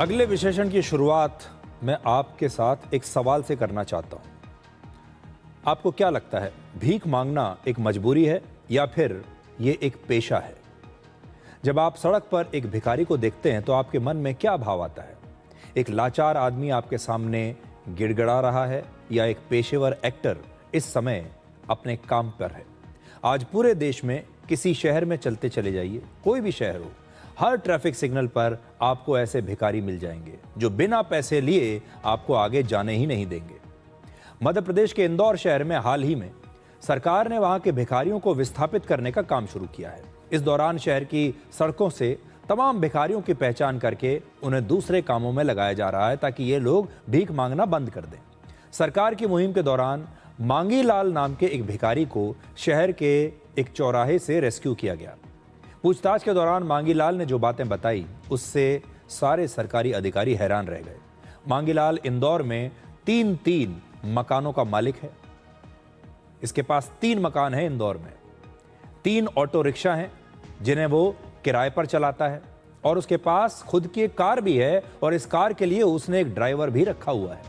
अगले विश्लेषण की शुरुआत मैं आपके साथ एक सवाल से करना चाहता हूं। आपको क्या लगता है, भीख मांगना एक मजबूरी है या फिर ये एक पेशा है? जब आप सड़क पर एक भिखारी को देखते हैं तो आपके मन में क्या भाव आता है? एक लाचार आदमी आपके सामने गिड़गिड़ा रहा है या एक पेशेवर एक्टर इस समय अपने काम पर है? आज पूरे देश में किसी शहर में चलते चले जाइए, कोई भी शहर हो, हर ट्रैफिक सिग्नल पर आपको ऐसे भिखारी मिल जाएंगे जो बिना पैसे लिए आपको आगे जाने ही नहीं देंगे। मध्य प्रदेश के इंदौर शहर में हाल ही में सरकार ने वहां के भिखारियों को विस्थापित करने का काम शुरू किया है। इस दौरान शहर की सड़कों से तमाम भिखारियों की पहचान करके उन्हें दूसरे कामों में लगाया जा रहा है ताकि ये लोग भीख मांगना बंद कर दें। सरकार की मुहिम के दौरान मांगी लाल नाम के एक भिखारी को शहर के एक चौराहे से रेस्क्यू किया गया। पूछताछ के दौरान मांगीलाल ने जो बातें बताई उससे सारे सरकारी अधिकारी हैरान रह गए। मांगीलाल इंदौर में तीन मकानों का मालिक है। इसके पास 3 मकान हैं इंदौर में। 3 ऑटो रिक्शा हैं जिन्हें वो किराए पर चलाता है और उसके पास खुद की एक कार भी है और इस कार के लिए उसने एक ड्राइवर भी रखा हुआ है।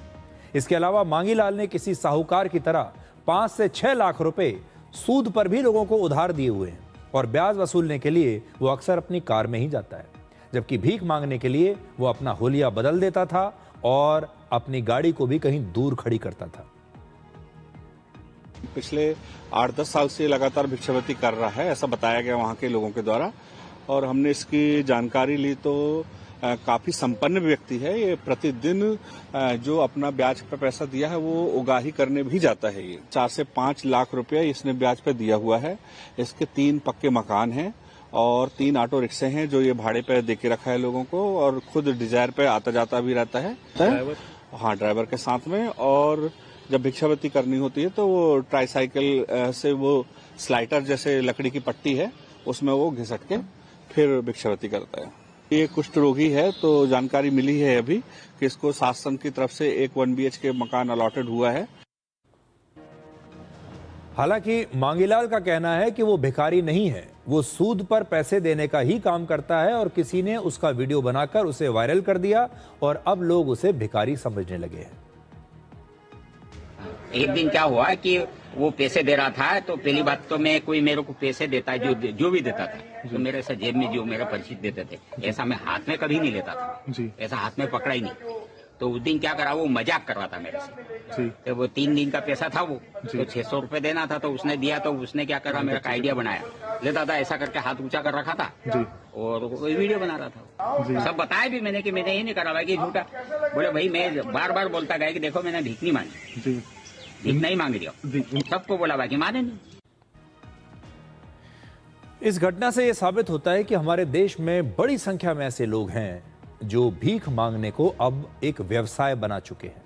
इसके अलावा मांगीलाल ने किसी साहूकार की तरह 5 से 6 लाख रुपए सूद पर भी लोगों को उधार दिए हुए हैं और ब्याज वसूलने के लिए वो अक्सर अपनी कार में ही जाता है, जबकि भीख मांगने के लिए वो अपना हुलिया बदल देता था और अपनी गाड़ी को भी कहीं दूर खड़ी करता था। पिछले 8-10 साल से लगातार भिक्षावृत्ति कर रहा है, ऐसा बताया गया वहां के लोगों के द्वारा, और हमने इसकी जानकारी ली तो काफी संपन्न व्यक्ति है। ये प्रतिदिन जो अपना ब्याज पर पैसा दिया है वो उगाही करने भी जाता है। ये 4 से 5 लाख रुपया इसने ब्याज पर दिया हुआ है। इसके 3 पक्के मकान हैं और 3 ऑटो रिक्शे हैं जो ये भाड़े पर दे के रखा है लोगों को, और खुद डिजायर पे आता जाता भी रहता है। हाँ, ड्राइवर के साथ में। और जब भिक्षावृत्ति करनी होती है तो वो ट्राईसाइकिल से वो स्लाइडर जैसे लकड़ी की पट्टी है उसमें वो घिसट के फिर भिक्षावृत्ति करता है। ये कुष्ठ रोगी है तो जानकारी मिली है अभी कि इसको शासन की तरफ से एक 1 BHK मकान अलॉटेड हुआ है। हालांकि मांगीलाल का कहना है कि वो भिखारी नहीं है, वो सूद पर पैसे देने का ही काम करता है और किसी ने उसका वीडियो बनाकर उसे वायरल कर दिया और अब लोग उसे भिखारी समझने लगे हैं। एक दिन क्या हुआ कि वो पैसे दे रहा था तो पहली बात तो मैं कोई मेरे को पैसे देता है जो भी देता था तो मेरे से जेब में जो मेरा परिचित देते थे, ऐसा मैं हाथ में कभी नहीं लेता था जी। ऐसा हाथ में पकड़ा ही नहीं। तो उस दिन क्या करा, वो मजाक कर रहा था मेरे से जी। तो वो 3 दिन का पैसा था वो तो 600 रुपए देना था तो उसने दिया। तो उसने क्या करा, मेरा आइडिया बनाया, लेता था ऐसा करके हाथ ऊंचा कर रखा था जी। और कोई वीडियो बना रहा था जी। सब बताया भी मैंने कि मैंने ये नहीं करा भाई, कि झूठा। बोले भाई मैं बार बार बोलता गया कि देखो मैंने भीख नहीं मांगी जी, भीख नहीं मांग रही। सबको बोला बाकी माने नहीं। इस घटना से यह साबित होता है कि हमारे देश में बड़ी संख्या में ऐसे लोग हैं जो भीख मांगने को अब एक व्यवसाय बना चुके हैं।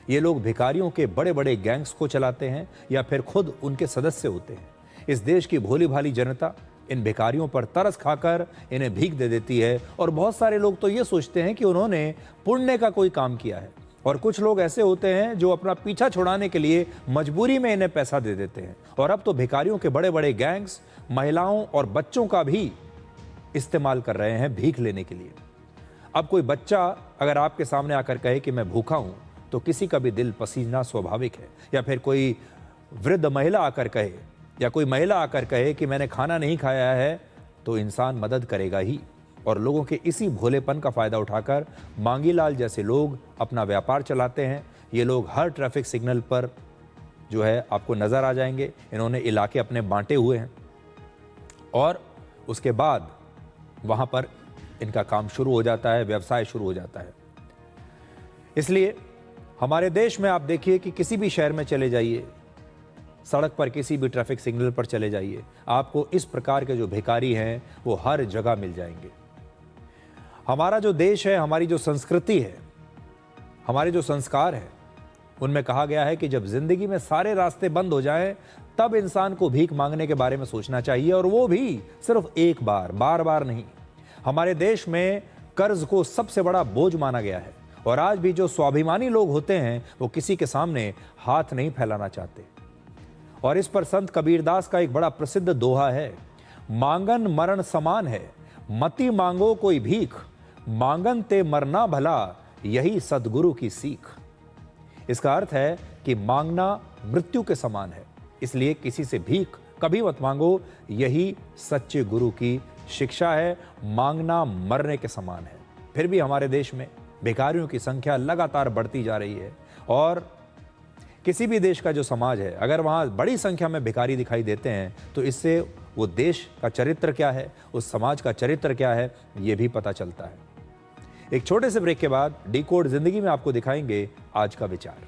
ये लोग भिखारियों के बड़े बड़े गैंग्स को चलाते हैं या फिर खुद उनके सदस्य होते हैं। इस देश की भोली भाली जनता इन भिखारियों पर तरस खाकर इन्हें भीख दे देती है और बहुत सारे लोग तो ये सोचते हैं कि उन्होंने पुण्य का कोई काम किया है, और कुछ लोग ऐसे होते हैं जो अपना पीछा छुड़ाने के लिए मजबूरी में इन्हें पैसा दे देते हैं। और अब तो भिखारियों के बड़े बड़े गैंग्स महिलाओं और बच्चों का भी इस्तेमाल कर रहे हैं भीख लेने के लिए। अब कोई बच्चा अगर आपके सामने आकर कहे कि मैं भूखा हूं तो किसी का भी दिल पसीजना स्वाभाविक है, या फिर कोई वृद्ध महिला आकर कहे या कोई महिला आकर कहे कि मैंने खाना नहीं खाया है तो इंसान मदद करेगा ही। और लोगों के इसी भोलेपन का फायदा उठाकर मांगीलाल जैसे लोग अपना व्यापार चलाते हैं। ये लोग हर ट्रैफिक सिग्नल पर जो है आपको नजर आ जाएंगे। इन्होंने इलाके अपने बांटे हुए हैं और उसके बाद वहां पर इनका काम शुरू हो जाता है, व्यवसाय शुरू हो जाता है। इसलिए हमारे देश में आप देखिए कि किसी भी शहर में चले जाइए, सड़क पर किसी भी ट्रैफिक सिग्नल पर चले जाइए, आपको इस प्रकार के जो भिखारी हैं वो हर जगह मिल जाएंगे। हमारा जो देश है, हमारी जो संस्कृति है, हमारे जो संस्कार है, उनमें कहा गया है कि जब जिंदगी में सारे रास्ते बंद हो जाएं तब इंसान को भीख मांगने के बारे में सोचना चाहिए, और वो भी सिर्फ एक बार, बार बार नहीं। हमारे देश में कर्ज को सबसे बड़ा बोझ माना गया है और आज भी जो स्वाभिमानी लोग होते हैं वो किसी के सामने हाथ नहीं फैलाना चाहते। और इस पर संत कबीरदास का एक बड़ा प्रसिद्ध दोहा है, मांगन मरण समान है, मति मांगो कोई भीख, मांगन ते मरना भला, यही सदगुरु की सीख। इसका अर्थ है कि मांगना मृत्यु के समान है, इसलिए किसी से भीख कभी मत मांगो, यही सच्चे गुरु की शिक्षा है। मांगना मरने के समान है। फिर भी हमारे देश में भिखारियों की संख्या लगातार बढ़ती जा रही है, और किसी भी देश का जो समाज है, अगर वहाँ बड़ी संख्या में भिखारी दिखाई देते हैं तो इससे वो देश का चरित्र क्या है, उस समाज का चरित्र क्या है, ये भी पता चलता है। एक छोटे से ब्रेक के बाद डिकोड जिंदगी में आपको दिखाएंगे आज का विचार।